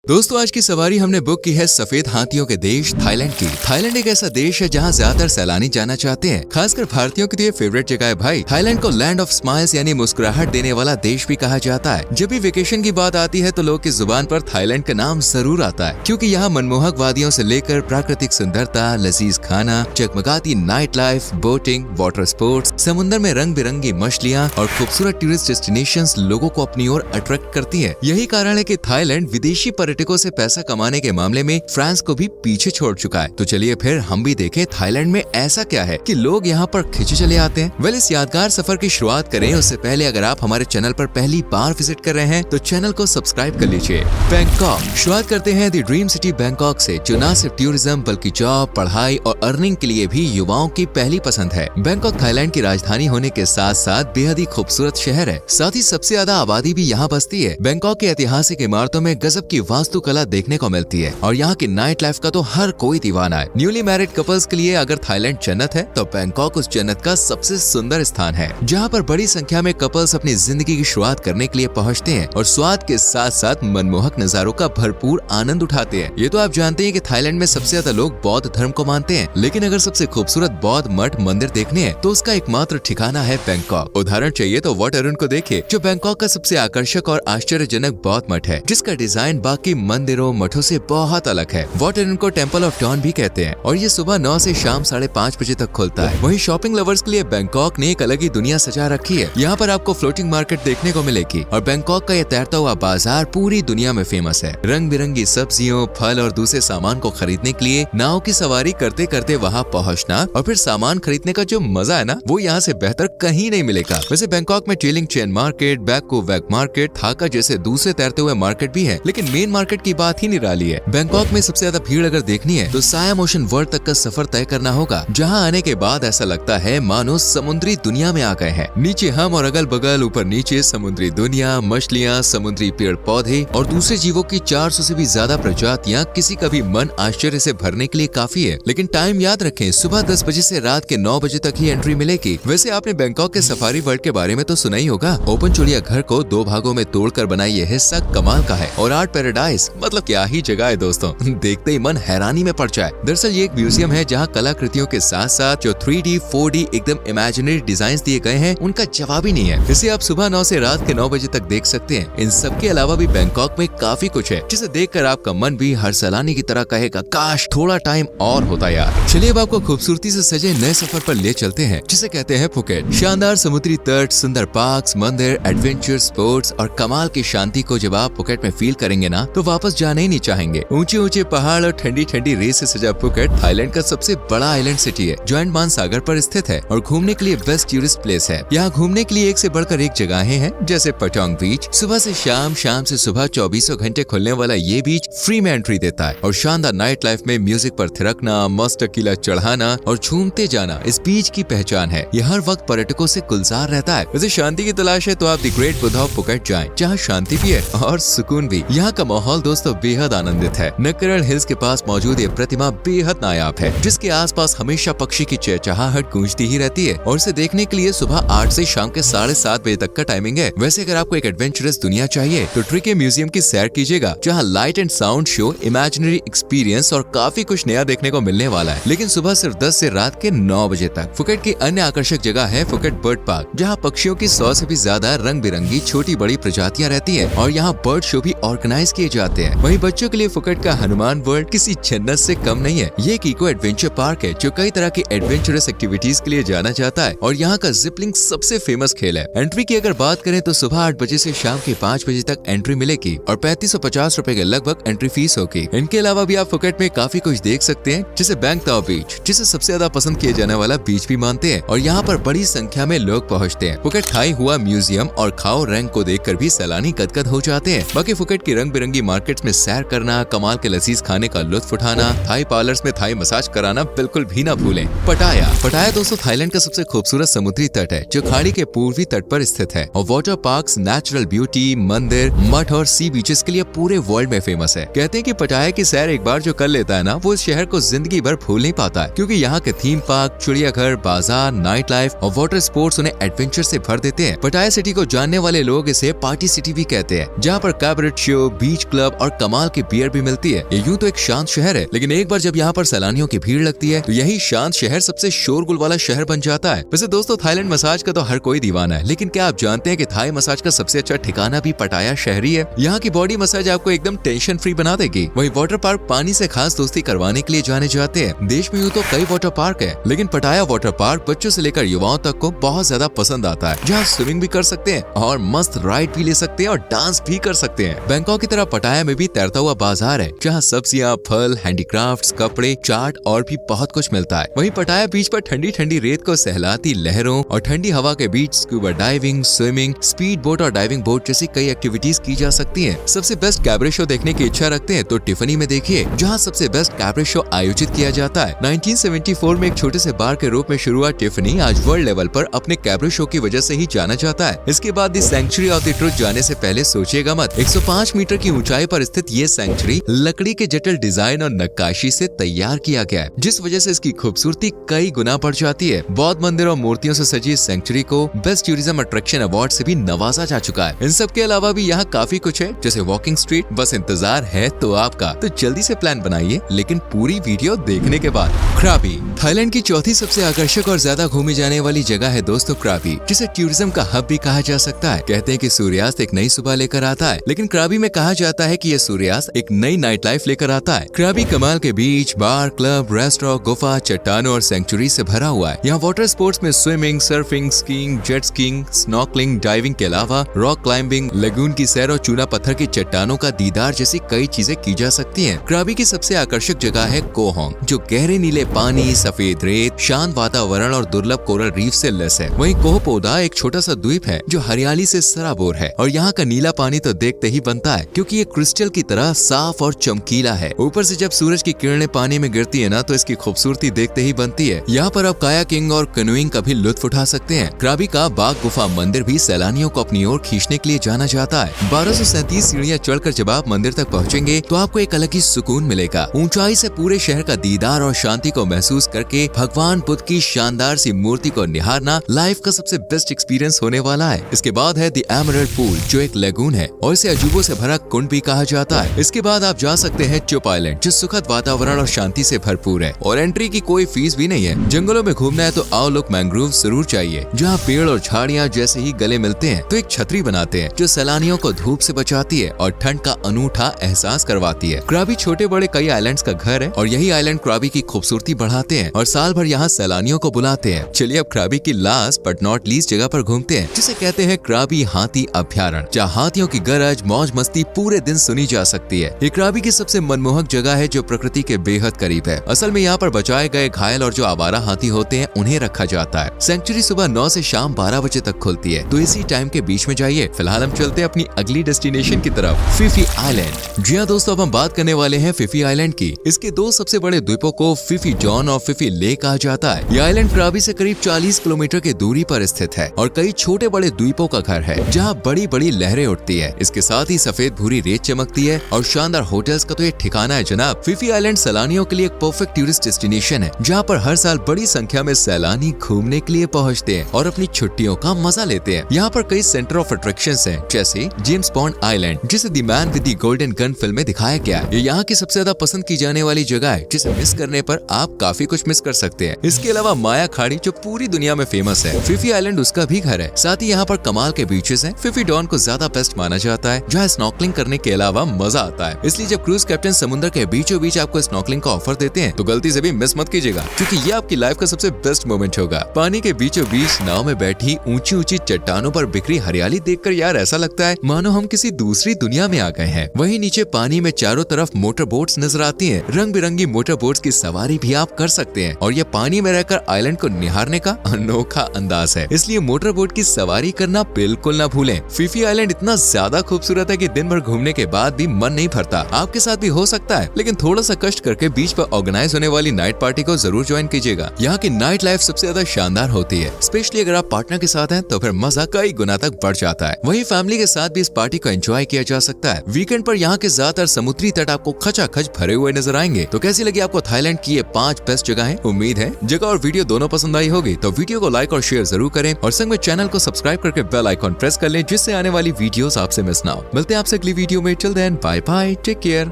दोस्तों आज की सवारी हमने बुक की है सफेद हाथियों के देश थाईलैंड की। थाईलैंड एक ऐसा देश है जहां ज्यादातर सैलानी जाना चाहते हैं, खासकर भारतीयों की तो ये फेवरेट जगह है भाई। थाईलैंड को लैंड ऑफ स्माइल्स यानी मुस्कुराहट देने वाला देश भी कहा जाता है। जब भी वेकेशन की बात आती है तो लोग की जुबान पर थाईलैंड का नाम जरूर आता है, क्योंकि यहाँ मनमोहक वादियों से लेकर प्राकृतिक सुंदरता, लजीज खाना, जगमगाती night life, boating, water sports, समुद्र में रंग बिरंगी मछलियाँ और खूबसूरत टूरिस्ट डेस्टिनेशंस लोगों को अपनी ओर अट्रैक्ट करती है। यही कारण है कि थाईलैंड विदेशी पर्यटकों से पैसा कमाने के मामले में फ्रांस को भी पीछे छोड़ चुका है। तो चलिए फिर हम भी देखें थाईलैंड में ऐसा क्या है कि लोग यहाँ पर खिंचे चले आते हैं। वेल, इस यादगार सफर की शुरुआत करें उससे पहले अगर आप हमारे चैनल पर पहली बार विजिट कर रहे हैं तो चैनल को सब्सक्राइब कर लीजिए। बैंकॉक शुरुआत करते हैं द ड्रीम सिटी बैंकॉक से, जो न सिर्फ टूरिज्म बल्कि जॉब, पढ़ाई और अर्निंग के लिए भी युवाओं की पहली पसंद है। बैंकॉक थाईलैंड की राजधानी होने के साथ साथ बेहद ही खूबसूरत शहर है, साथ ही सबसे ज्यादा आबादी भी यहाँ बसती है। बैंकॉक की ऐतिहासिक इमारतों में गजब की वास्तुकला देखने को मिलती है और यहाँ की नाइट लाइफ का तो हर कोई दीवाना है। न्यूली मैरिड कपल्स के लिए अगर थाईलैंड जन्नत है तो बैंकॉक उस जन्नत का सबसे सुंदर स्थान है, जहाँ पर बड़ी संख्या में कपल्स अपनी जिंदगी की शुरुआत करने के लिए पहुँचते हैं और स्वाद के साथ साथ मनमोहक नजारों का भरपूर आनंद उठाते हैं। ये तो आप जानते हैं कि थाईलैंड में सबसे ज्यादा लोग बौद्ध धर्म को मानते हैं, लेकिन अगर सबसे खूबसूरत बौद्ध मठ मंदिर देखने हैं तो उसका एकमात्र ठिकाना है बैंकॉक। उदाहरण चाहिए तो वाट अरुण को देखिए, जो बैंकॉक का सबसे आकर्षक और आश्चर्यजनक बौद्ध मठ है, जिसका डिजाइन बाकी मंदिरों मठों से बहुत अलग है। वाट अरुण को टेम्पल ऑफ डॉन भी कहते हैं और ये सुबह 9 से शाम 5:30 बजे तक खुलता है। वहीं शॉपिंग लवर्स के लिए बैंकॉक ने एक अलग ही दुनिया सजा रखी है। यहाँ पर आपको फ्लोटिंग मार्केट देखने को मिलेगी और बैंकॉक का ये तैरता हुआ बाजार पूरी दुनिया में फेमस है। रंग बिरंगी सब्जियों, फल और दूसरे सामान को खरीदने के लिए नाव की सवारी करते करते वहाँ पहुँचना और फिर सामान खरीदने का जो मजा है ना, वो यहाँ से बेहतर कहीं नहीं मिलेगा। वैसे बैंकॉक में टेलिंग चेन मार्केट, बैकको वैक मार्केट, थाका जैसे दूसरे तैरते हुए मार्केट भी है, लेकिन मेन मार्केट की बात ही निराली है। बैंकॉक में सबसे ज्यादा भीड़ अगर देखनी है तो सायाम ओशन वर्ल्ड तक का सफर तय करना होगा, जहाँ आने के बाद ऐसा लगता है मानो समुद्री दुनिया में आ गए हैं। नीचे हम और अगल बगल, ऊपर नीचे समुद्री दुनिया, मछलियाँ, समुद्री पेड़ पौधे और दूसरे जीवों की 400 से भी ज्यादा प्रजातियाँ किसी का भी मन आश्चर्य से भरने के लिए काफी है। लेकिन टाइम याद रखें, सुबह 10 बजे से रात के 9 बजे तक ही एंट्री मिलेगी। वैसे आपने बैंकॉक के सफारी वर्ल्ड के बारे में तो सुना ही होगा। ओपन चिड़िया घर को 2 भागों में तोड़कर बनाई ये हिस्सा कमाल का है और आर्ट पैराडाइज मतलब क्या ही जगह है दोस्तों, देखते ही मन हैरानी में पड़ जाए। दरअसल ये एक म्यूजियम है जहाँ कलाकृतियों के साथ साथ जो 3D 4D एकदम इमेजिनरी डिजाइन दिए गए हैं उनका जवाब ही नहीं है। इसे आप सुबह 9 से रात के 9 बजे तक देख सकते हैं। इन सब के अलावा भी बैंकॉक में काफी कुछ है जिसे देखकर आपका मन भी हर सैलानी की तरह कहेगा काश थोड़ा टाइम और होता यार। चलिए अब आपको खूबसूरती से सजे नए सफर पर ले चलते हैं जिसे कहते हैं फुकेट। शानदार समुद्री तट, सुंदर पार्क्स, मंदिर, एडवेंचर स्पोर्ट्स और कमाल की शांति को जब आप फुकेट में फील करेंगे ना तो वापस जाने ही नहीं चाहेंगे। ऊंचे ऊंचे पहाड़ और ठंडी ठंडी रेत से सजा फुकेट थाईलैंड का सबसे बड़ा आइलैंड सिटी है जो अंडमान सागर पर स्थित है और घूमने के लिए बेस्ट टूरिस्ट प्लेस है। यहाँ घूमने के लिए एक से बढ़कर एक जगहें हैं, जैसे पटोंग बीच। सुबह से शाम, शाम से सुबह 24 घंटे खुलने वाला ये बीच फ्री में एंट्री देता है और शानदार नाइट लाइफ में म्यूजिक पर थिरकना, मस्त टीला चढ़ाना और झूमते जाना इस बीच की पहचान है। यह हर वक्त पर्यटकों से गुलजार रहता है। वैसे शांति की तलाश है तो आप the great Buddha of Phuket जाएं, जहाँ शांति भी है और सुकून भी। यहाँ का माहौल दोस्तों बेहद आनंदित है। नकरल हिल्स के पास मौजूद ये प्रतिमा बेहद नायाब है, जिसके आसपास हमेशा पक्षी की चहचहाहट गूंजती ही रहती है और इसे देखने के लिए सुबह 8 से शाम के 7:30 बजे तक का टाइमिंग है। वैसे अगर आपको एक एडवेंचरस दुनिया चाहिए तो ट्रिके म्यूजियम की सैर कीजिएगा, जहाँ light and sound show, imaginary experience और काफी कुछ नया देखने को मिलने वाला है, लेकिन सुबह सिर्फ 10 से रात के 9 बजे तक। फुकेट की अन्य आकर्षक जगह है फुकेट बर्ड पार्क, जहाँ पक्षियों की 100 से भी ज्यादा रंग बिरंगी छोटी बड़ी प्रजातियाँ रहती है और यहाँ बर्ड शो भी ऑर्गेनाइज किए जाते हैं। वहीं बच्चों के लिए फुकेट का हनुमान वर्ल्ड किसी जन्नत से कम नहीं है। ये एक इको एडवेंचर पार्क है जो कई तरह की एडवेंचरस एक्टिविटीज के लिए जाना जाता है और यहाँ का जिपलिंग सबसे फेमस खेल है। एंट्री की अगर बात करें तो सुबह 8 बजे से शाम के 5 बजे तक एंट्री मिलेगी और 3550 रुपए के लगभग एंट्री फीस होगी। इनके अलावा भी आप फुकेट में काफी कुछ देख सकते हैं, जैसे बैंगताओ बीच, जिसे सबसे ज्यादा पसंद किए जाने वाला बीच भी मानते हैं और यहाँ पर बड़ी संख्या में लोग पहुँचते हैं। फुकेट थाई हुआ म्यूजियम और खाओ रैंक को देखकर भी सैलानी गदगद हो जाते हैं। बाकी फुकेट की रंग बिरंगी मार्केट्स में सैर करना, कमाल के लजीज खाने का लुत्फ उठाना, थाई पार्लर्स में थाई मसाज कराना बिल्कुल भी ना भूलें। पटाया दोस्तों थाईलैंड का सबसे खूबसूरत समुद्री तट है जो खाड़ी के पूर्वी तट पर स्थित है और वाटर पार्क्स, नेचुरल ब्यूटी, मंदिर, मठ और सी बीचेस के लिए पूरे वर्ल्ड में फेमस है। कहते हैं कि पटाया की सैर एक बार जो कर लेता है ना, वो इस शहर को जिंदगी भर भूल नहीं पाता है, क्योंकि यहाँ के थीम पार्क, चिड़ियाघर, बाजार, नाइट लाइफ और वाटर स्पोर्ट्स उन्हें एडवेंचर से भर देते हैं। पटाया सिटी को जानने वाले लोग इसे पार्टी सिटी भी कहते हैं, जहाँ पर कैबरेट शो, बीच क्लब और कमाल की बियर भी मिलती है। ये यूं तो एक शांत शहर है, लेकिन एक बार जब यहाँ पर सैलानियों की भीड़ लगती है तो यही शांत शहर सबसे शोरगुल वाला शहर बन जाता है। वैसे दोस्तों, थाईलैंड मसाज का तो हर कोई दीवाना है, लेकिन क्या आप जानते हैं कि थाई मसाज का सबसे अच्छा ठिकाना भी पटाया शहरी है। यहाँ की बॉडी मसाज आपको एकदम टेंशन फ्री बना देगी। वहीं वाटर पार्क पानी से खास दोस्ती करवाने के लिए जाने जाते हैं। देश में यूं तो कई वाटर पार्क है, लेकिन पटाया वाटर पार्क बच्चों से लेकर युवाओं तक को बहुत ज्यादा पसंद आता है, जहाँ स्विमिंग भी कर सकते हैं और मस्त राइड भी ले सकते हैं और डांस भी कर सकते हैं। बैंकॉक की तरह पटाया में भी तैरता हुआ बाजार है, जहाँ सब्जियां, फल, हैंडीक्राफ्ट्स, कपड़े, चाट और भी बहुत कुछ मिलता है। वहीं पटाया बीच पर ठंडी ठंडी रेत को सहलाती लहरों और ठंडी हवा के बीच scuba diving, swimming, speed boat और डाइविंग बोट जैसी कई एक्टिविटीज की जा सकती हैं। सबसे बेस्ट कैबरे शो देखने की इच्छा रखते हैं तो टिफनी में देखिए, जहाँ सबसे बेस्ट कैबरे शो आयोजित किया जाता है। 1974 में एक छोटे से बार के रूप में शुरू हुआ टिफनी आज वर्ल्ड लेवल पर अपने कैबरे शो की वजह से ही जाना जाता है। इसके बाद the century of the truth जाने से पहले सोचिएगा मत, 105 मीटर की ऊंचाई पर स्थित ये सेंचुरी लकड़ी के जटिल डिजाइन और नक्काशी से तैयार किया गया है, जिस वजह से इसकी खूबसूरती कई गुना बढ़ जाती है। बौद्ध मंदिर और मूर्तियों से सजी इस सेंचुरी को बेस्ट टूरिज्म अट्रैक्शन अवार्ड से भी नवाजा जा चुका है। इन सब के अलावा भी यहाँ काफी कुछ है, जैसे वॉकिंग स्ट्रीट। बस इंतजार है तो आपका, तो जल्दी से प्लान बनाइए, लेकिन पूरी वीडियो देखने के बाद। क्राबी थाईलैंड की चौथी सबसे आकर्षक और ज्यादा घूमी जाने वाली जगह है दोस्तों क्राबी, जिसे टूरिज्म का हब भी कहा जा सकता है। कहते हैं कि सूर्यास्त एक नई सुबह लेकर आता है, लेकिन क्राबी में कहा जाता है कि यह सूर्यास्त एक नई नाइट लाइफ लेकर आता है। क्राबी कमाल के बीच, बार, क्लब, रेस्टोरेंट, गुफा, चट्टानों और सेंचुरी से भरा हुआ है। यहाँ वाटर स्पोर्ट्स में swimming, surfing, skiing, jet skiing, snorkelling, diving के अलावा रॉक क्लाइंबिंग, लगून की सैर और चूना पत्थर की चट्टानों का दीदार जैसी कई चीजें की जा सकती हैं। क्राबी की सबसे आकर्षक जगह है कोह होंग, जो गहरे नीले पानी, सफेद रेत, शांत वातावरण और दुर्लभ कोरल रीफ से लैस है। वहीं कोह पोदा एक छोटा सा द्वीप है जो हरियाली से सराबोर है, और यहाँ का नीला पानी तो देखते ही बनता है, क्योंकि ये क्रिस्टल की तरह साफ और चमकीला है। ऊपर से जब सूरज की किरणें पानी में गिरती है ना, तो इसकी खूबसूरती देखते ही बनती है। यहाँ पर आप कायाकिंग और कैनोइंग का भी लुत्फ उठा सकते हैं। क्राबी का बाग गुफा मंदिर भी सैलानियों को अपनी ओर खींचने के लिए जाना जाता है। 1237 सीढ़ियां चढ़कर जब आप मंदिर तक पहुँचेंगे तो आपको एक अलग ही सुकून मिलेगा। ऊंचाई से पूरे शहर का दीदार और शांति को महसूस करके भगवान बुद्ध की शानदार सी मूर्ति को निहारना लाइफ का सबसे बेस्ट एक्सपीरियंस होने वाला है। इसके बाद है द एमरल्ड पूल, जो एक लगून है और इसे अजूबों से भरा कुंड भी कहा जाता है। इसके बाद आप जा सकते हैं चुप आइलैंड, जो सुखद वातावरण और शांति से भरपूर है और एंट्री की कोई फीस भी नहीं है। जंगलों में घूमना है तो आओ लोग मैंग्रोव जरूर चाहिए, जहाँ पेड़ और झाड़ियाँ जैसे ही गले मिलते हैं तो एक छतरी बनाते हैं, जो सैलानियों को धूप से बचाती है और ठंड का अनूठा एहसास करवाती है। क्राबी छोटे बड़े कई आइलैंड्स का घर है और यही आइलैंड क्राबी की खूबसूरती बढ़ाते हैं और साल भर यहाँ सैलानियों को बुलाते हैं। चलिए अब क्राबी की लास्ट बट नॉट लीस्ट जगह पर घूमते हैं, जिसे कहते हैं क्राबी हाथी अभ्यारण्य, जहाँ हाथियों की गरज, मौज मस्ती पूरे दिन सुनी जा सकती है। ये क्राबी की सबसे मनमोहक जगह है, जो प्रकृति के बेहद करीब है। असल में यहाँ पर बचाए गए घायल और जो आवारा हाथी होते हैं उन्हें रखा जाता है। सेंचुरी सुबह 9 से शाम 12 बजे तक खुलती है, तो इसी टाइम के बीच में जाइए। फिलहाल हम चलते हैं अपनी अगली डेस्टिनेशन की तरफ, फिफी आइलैंड। जी हाँ दोस्तों, अब हम बात करने वाले हैं फिफी आइलैंड की। इसके दो सबसे बड़े द्वीपों को फिफी जॉन और फिफी ले कहा जाता है। ये आइलैंड क्राबी से करीब 40 किलोमीटर की दूरी पर स्थित है और कई छोटे बड़े द्वीपों का घर है, जहाँ बड़ी बड़ी लहरें उठती है। इसके साथ ही सफेद भूरी रेत चमकती है और शानदार होटल्स का तो ये ठिकाना है जनाब। फिफी आइलैंड सैलानियों के लिए एक परफेक्ट टूरिस्ट डेस्टिनेशन है, जहाँ पर हर साल बड़ी संख्या में सैलानी घूमने के लिए पहुँचते हैं और अपनी छुट्टियों का मजा लेते हैं। यहाँ पर कई सेंटर ऑफ अट्रैक्शंस हैं, जैसे जेम्स बॉन्ड आइलैंड, जिसे the man with the golden gun film में दिखाया गया है। ये यहाँ की सबसे ज्यादा पसंद की जाने वाली जगह है, जिसे मिस करने पर आप काफी कुछ मिस कर सकते हैं। इसके अलावा माया खाड़ी, जो पूरी दुनिया में फेमस है, फिफी आइलैंड उसका भी घर है। साथ ही यहाँ पर कमाल के बीचेस हैं। फिफी डॉन को ज्यादा बेस्ट माना जाता है, जहाँ स्नॉर्कलिंग करने के अलावा मजा आता है। इसलिए जब क्रूज कैप्टन समुद्र के बीचों बीच आपको स्नॉर्कलिंग का ऑफर देते हैं तो गलती से भी मिस मत कीजिएगा, क्योंकि ये आपकी लाइफ का सबसे बेस्ट मोमेंट होगा। पानी के बीचों बीच नाव में बैठी ऊंची ऊंची चट्टानों पर बिखरी हरियाली देखकर यार ऐसा लगता है मानो हम किसी दूसरी दुनिया में आ गए हैं। वहीं नीचे पानी में चारों तरफ मोटर बोट्स नजर आती हैं। रंग बिरंगी मोटर बोट्स की सवारी भी आप कर सकते हैं और ये पानी में रहकर आइलैंड को निहारने का अनोखा अंदाज है। इसलिए मोटर बोट की सवारी करना बिल्कुल ना भूलें। फिफी आइलैंड इतना ज्यादा खूबसूरत है कि दिन भर घूमने के बाद भी मन नहीं भरता। आपके साथ भी हो सकता है, लेकिन थोड़ा सा कष्ट करके बीच पर ऑर्गेनाइज होने वाली नाइट पार्टी को जरूर ज्वाइन कीजिएगा। यहाँ की नाइट लाइफ सबसे ज्यादा शानदार होती है, स्पेशली अगर आप पार्टनर के साथ हैं तो फिर मजा कई गुना तक बढ़ जाता है। वहीं फैमिली के साथ भी इस पार्टी को एंजॉय किया जा सकता है। वीकेंड पर यहाँ के ज्यादातर समुद्री तट आपको खचाखच भरे हुए नजर आएंगे। तो कैसी लगी आपको थाईलैंड की ये 5 बेस्ट जगहें? उम्मीद है जगह और वीडियो दोनों पसंद आई होगी। तो वीडियो को लाइक और शेयर जरूर करें और संग में चैनल को सब्सक्राइब करके बेल आइकॉन प्रेस कर लें, जिससे आने वाली वीडियोस आपसे मिस ना हो। मिलते हैं आपसे अगली वीडियो वीडियो में। Till then bye bye, take care.